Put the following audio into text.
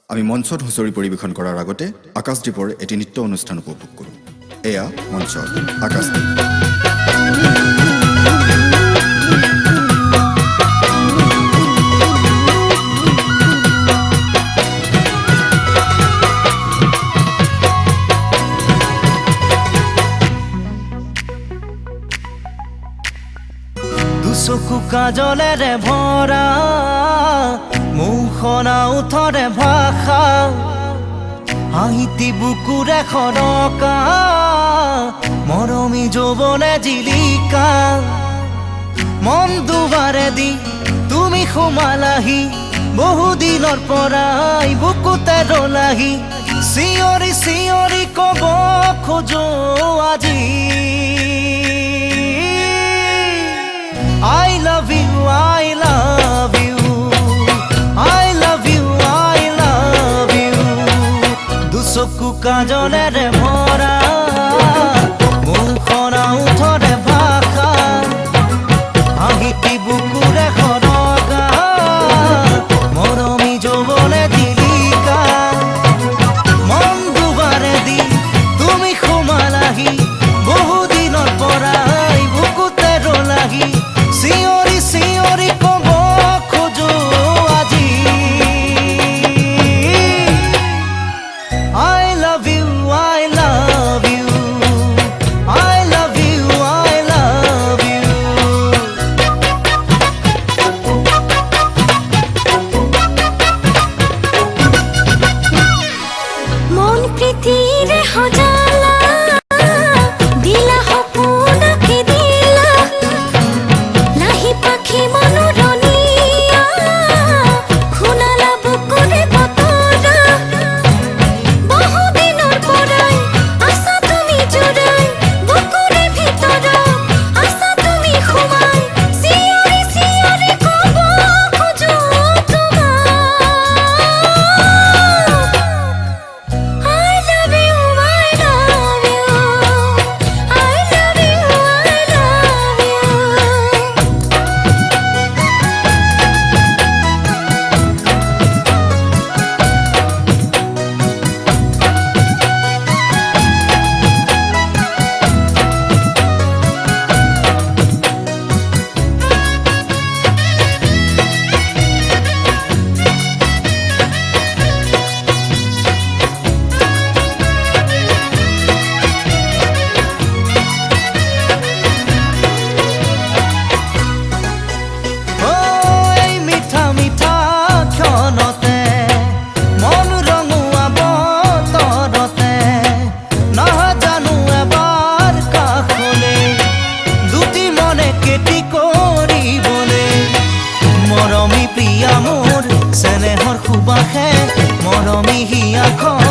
আমি মঞ্চত হুঁচৰি পৰিৱেশন কৰাৰ আগতে আকাশদ্বীপৰ এটি নৃত্য অনুষ্ঠান উপভোগ কৰোঁ। এয়া মঞ্চত আকাশদ্বীপ। দুচকু কাজলেৰে ভৰা মুখনা উঠৰে ভাষা আহিতি বুকুৰে খৰকা মৰমী যৌৱনে জিলিকা মন দুবাৰে দি তুমি সোমালাহি বহুদিনৰ পৰাই বুকুতে ৰলাহি চিঞৰি চিঞৰি কব খোজো আজি I love you, I love you, I love you, I love you. দুচকু কাজলেৰে ভৰা মুখনা উঠৰে ভাষা আহিতি বুকুৰে খৰকা মৰমী যৌৱনে জিলিকা মন দুবাৰে দি তুমি সোমালাহি বহুদিনৰ পৰাই বুকুতে ৰলাহি চিঞৰি চিঞৰি কব খোজো আজি I love you, I love you, I love you, I love you. মন প্ৰীতিৰে সজালা দিলা সপোনকে দিলা লাহি পাখি মনোৰণীয়া শুনালা বুকুৰে বতৰা বহুদিনৰ পৰাই আছা তুমি জোৰাই বুকুৰে ভিতৰত আছা তুমি সোমাই চিঞৰি চিঞৰি কব খোজো তোমাক I love you, I love you, I love you, I love you. এই মিঠা মিঠা ক্ষণতে মন ৰঙুৱা বতৰতে নাজানো এবাৰ কাষলে দুটি মনে কেতি কৰিবলে মৰমী প্ৰিয়া মোৰ চেনেহৰ সুবাসে মৰমী হিয়াখন